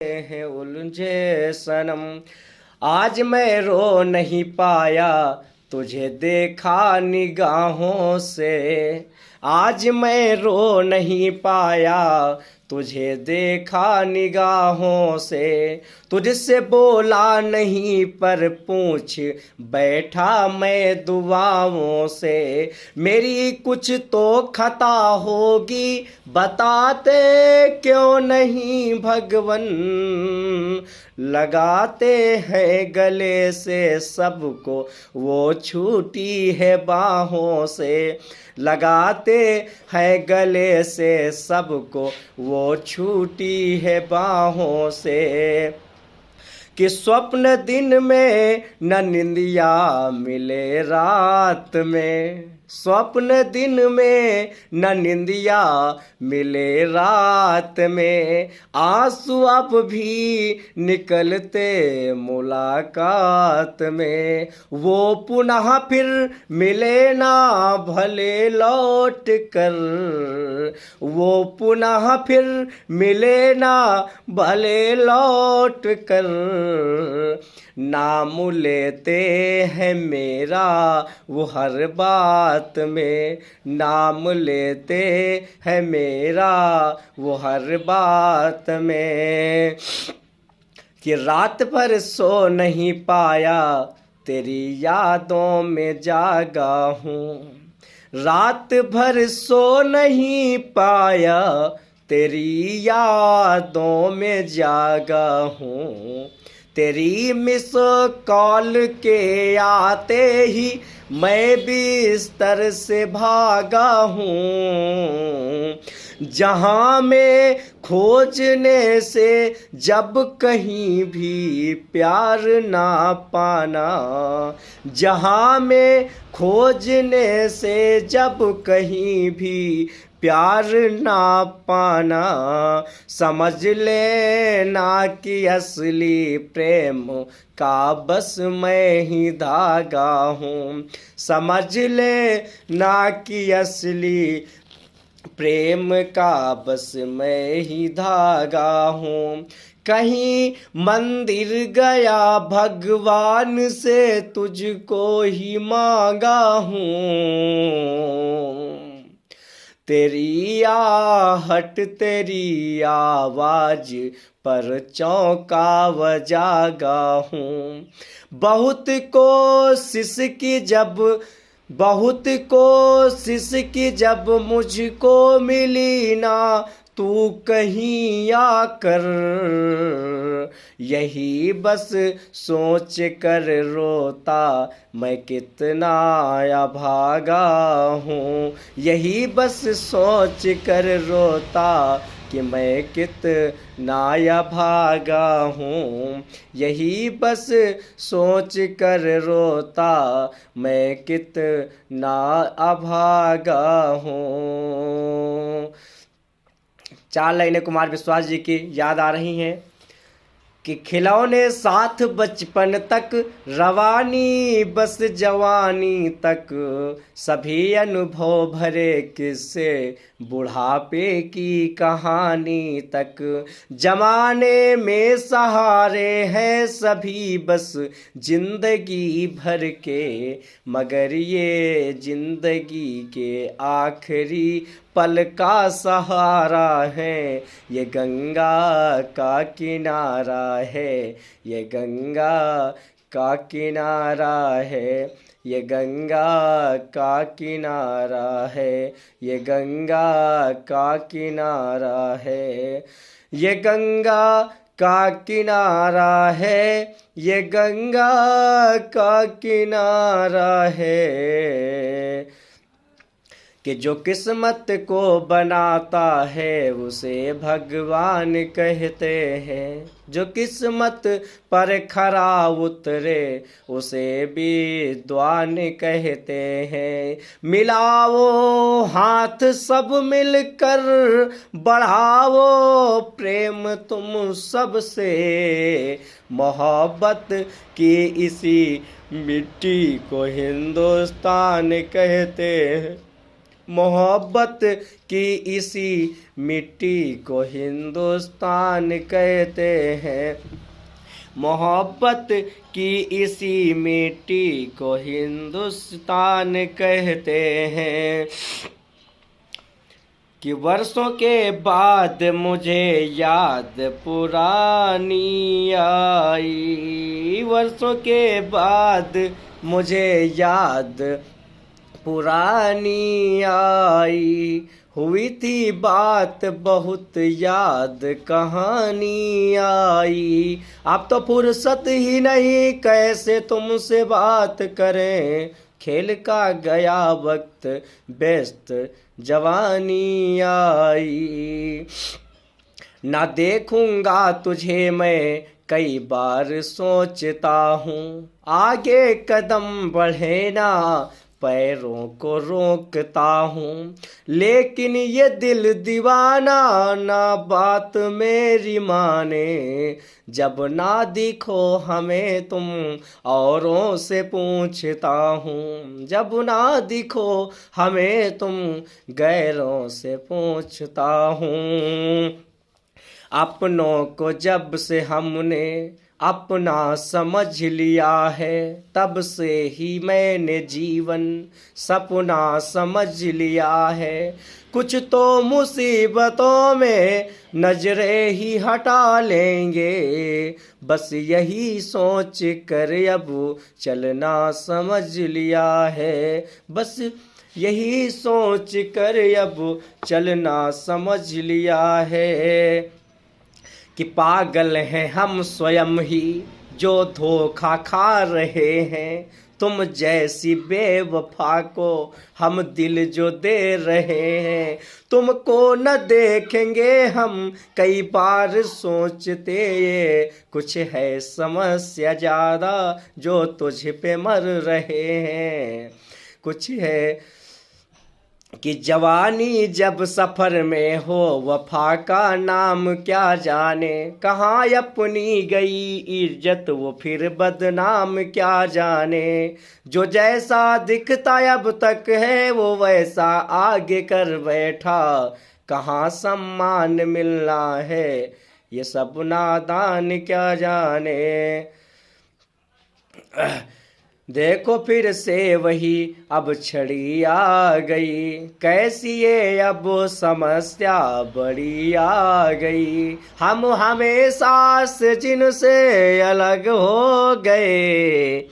हैं उलझे सनम। आज मैं रो नहीं पाया, तुझे देखा निगाहों से। आज मैं रो नहीं पाया, तुझे देखा निगाहों से। तुझसे बोला नहीं पर पूछ बैठा मैं दुआओं से। मेरी कुछ तो खता होगी, बताते क्यों नहीं भगवन। लगाते हैं गले से सबको, वो छूटी है बाहों से। लगाते हैं गले से सबको, वो छूटी है बाहों से। कि स्वप्न दिन में न निंदिया मिले रात में। स्वप्न दिन में न निंदिया मिले रात में। आंसू अब भी निकलते मुलाकात में। वो पुनः फिर मिले ना भले लौट कर। वो पुनः फिर मिले ना भले लौट कर। नाम लेते हैं मेरा वो हर बात में। नाम लेते हैं मेरा वो हर बात में। कि रात भर सो नहीं पाया, तेरी यादों में जागा हूँ। रात भर सो नहीं पाया, तेरी यादों में जागा हूँ। तेरी मिस कॉल के आते ही मैं बिस्तर से भागा हूँ। जहाँ में खोजने से जब कहीं भी प्यार ना पाना। जहाँ में खोजने से जब कहीं भी प्यार ना पाना। समझ लेना कि असली प्रेम का बस मैं ही धागा हूँ। समझ लेना कि असली प्रेम का बस मैं ही धागा हूँ। कहीं मंदिर गया भगवान से तुझको ही मांगा हूँ। तेरी आहट तेरी आवाज पर चौंका व जागा हूँ। बहुत कोशिश की जब मुझको मिली ना तू कहीं आकर। यही बस सोच कर रोता मैं कितना अभागा हूँ। यही बस सोच कर रोता कि मैं कितना अभागा हूँ। यही बस सोच कर रोता मैं कितना अभागा हूँ। 4 लाइनें कुमार विश्वास जी की याद आ रही हैं कि खिलौने साथ बचपन तक, रवानी बस जवानी तक। सभी अनुभव भरे किस्से बुढ़ापे की कहानी तक। जमाने में सहारे हैं सभी बस जिंदगी भर के। मगर ये जिंदगी के आखिरी पल का सहारा है। ये गंगा का किनारा है। ये गंगा का किनारा है। ये गंगा का किनारा है। ये गंगा का किनारा है। ये गंगा का किनारा है। ये गंगा का किनारा है। कि जो किस्मत को बनाता है उसे भगवान कहते हैं। जो किस्मत पर खरा उतरे उसे विद्वान कहते हैं। मिलाओ हाथ सब मिलकर, बढ़ाओ प्रेम तुम सबसे। मोहब्बत की इसी मिट्टी को हिंदुस्तान कहते हैं। मोहब्बत की इसी मिट्टी को हिंदुस्तान कहते हैं। मोहब्बत की इसी मिट्टी को हिंदुस्तान कहते हैं। कि वर्षों के बाद मुझे याद पुरानी आई, वर्षों के बाद मुझे याद पुरानी आई, हुई थी बात बहुत याद कहानी आई। अब तो फुर्सत ही नहीं कैसे तुमसे बात करें, खेल का गया वक्त व्यस्त जवानी आई। ना देखूंगा तुझे मैं कई बार सोचता हूँ, आगे कदम बढ़े ना पैरों को रोकता हूँ। लेकिन ये दिल दीवाना ना बात मेरी माने, जब ना दिखो हमें तुम औरों से पूछता हूँ, जब ना दिखो हमें तुम गैरों से पूछता हूँ। अपनों को जब से हमने अपना समझ लिया है, तब से ही मैंने जीवन सपना समझ लिया है। कुछ तो मुसीबतों में नजरें ही हटा लेंगे, बस यही सोच कर अब चलना समझ लिया है, बस यही सोच कर अब चलना समझ लिया है। कि पागल हैं हम स्वयं ही जो धोखा खा रहे हैं, तुम जैसी बेवफा को हम दिल जो दे रहे हैं। तुमको न देखेंगे हम कई बार सोचते, ये कुछ है समस्या ज़्यादा जो तुझ पे मर रहे हैं। कुछ है कि जवानी जब सफ़र में हो, वफा का नाम क्या जाने, कहाँ अपनी गई इज्जत वो फिर बदनाम क्या जाने। जो जैसा दिखता अब तक है वो वैसा आगे कर बैठा, कहाँ सम्मान मिलना है ये सब नादान क्या जाने। देखो फिर से वही अब छड़ी आ गई, कैसी ये अब समस्या बड़ी आ गई। हम हमेशा से जिनसे अलग हो गए,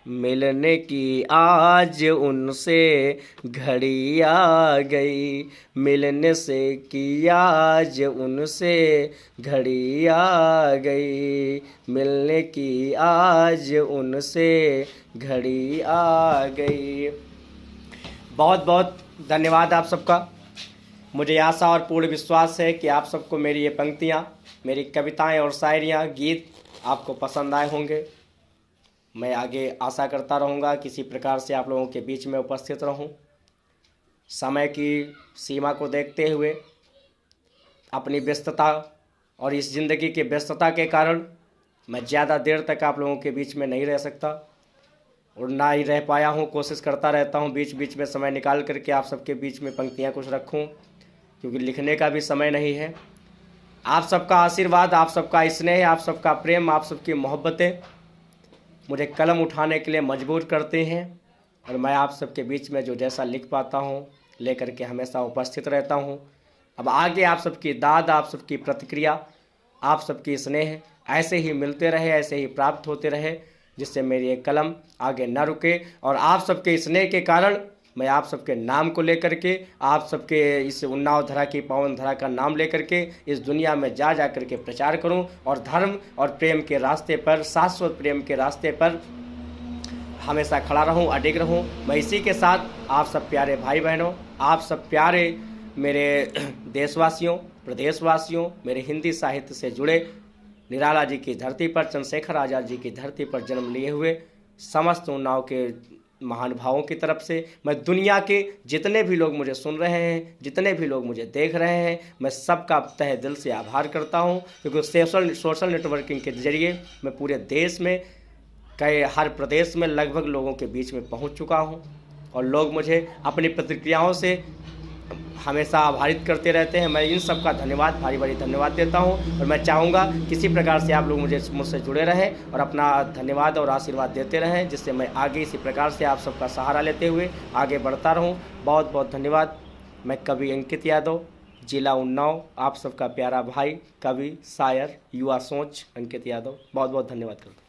मिलने की आज उनसे घड़ी आ गई, मिलने से की आज उनसे घड़ी आ गई, मिलने की आज उनसे घड़ी आ गई। बहुत बहुत धन्यवाद आप सबका। मुझे आशा और पूर्ण विश्वास है कि आप सबको मेरी ये पंक्तियाँ, मेरी कविताएं और शायरियाँ, गीत आपको पसंद आए होंगे। मैं आगे आशा करता रहूँगा किसी प्रकार से आप लोगों के बीच में उपस्थित रहूँ। समय की सीमा को देखते हुए अपनी व्यस्तता और इस ज़िंदगी की व्यस्तता के कारण मैं ज़्यादा देर तक आप लोगों के बीच में नहीं रह सकता और ना ही रह पाया हूँ। कोशिश करता रहता हूँ बीच बीच में समय निकाल करके आप सबके बीच में पंक्तियाँ कुछ रखूँ, क्योंकि लिखने का भी समय नहीं है। आप सबका आशीर्वाद, आप सबका स्नेह, आप सबका प्रेम, आप सबकी मोहब्बतें मुझे कलम उठाने के लिए मजबूर करते हैं और मैं आप सबके बीच में जो जैसा लिख पाता हूँ लेकर के हमेशा उपस्थित रहता हूँ। अब आगे आप सबकी दाद, आप सबकी प्रतिक्रिया, आप सबकी स्नेह ऐसे ही मिलते रहे, ऐसे ही प्राप्त होते रहे, जिससे मेरी एक कलम आगे न रुके। और आप सबके स्नेह के कारण मैं आप सबके नाम को लेकर के, आप सबके इस उन्नाव धरा की पावन धरा का नाम लेकर के इस दुनिया में जा कर के प्रचार करूं और धर्म और प्रेम के रास्ते पर, शाश्वत प्रेम के रास्ते पर हमेशा खड़ा रहूं, अडिग रहूं। मैं इसी के साथ आप सब प्यारे भाई बहनों, आप सब प्यारे मेरे देशवासियों, प्रदेशवासियों, मेरे हिंदी साहित्य से जुड़े, निराला जी की धरती पर, चंद्रशेखर आज़ाद जी की धरती पर जन्म लिए हुए समस्त उन्नाव के महानुभावों की तरफ से मैं दुनिया के जितने भी लोग मुझे सुन रहे हैं, जितने भी लोग मुझे देख रहे हैं, मैं सबका तहे दिल से आभार करता हूं, क्योंकि सोशल नेटवर्किंग के जरिए मैं पूरे देश में, कई हर प्रदेश में लगभग लोगों के बीच में पहुंच चुका हूं और लोग मुझे अपनी प्रतिक्रियाओं से हमेशा आभारित करते रहते हैं। मैं इन सब का धन्यवाद, भारी भारी धन्यवाद देता हूं और मैं चाहूँगा किसी प्रकार से आप लोग मुझसे जुड़े रहें और अपना धन्यवाद और आशीर्वाद देते रहें, जिससे मैं आगे इसी प्रकार से आप सबका सहारा लेते हुए आगे बढ़ता रहूं। बहुत बहुत धन्यवाद। मैं कवि अंकित यादव, जिला उन्नाव, आप सबका प्यारा भाई, कवि, शायर, युवा सोच अंकित यादव। बहुत बहुत धन्यवाद करता हूँ।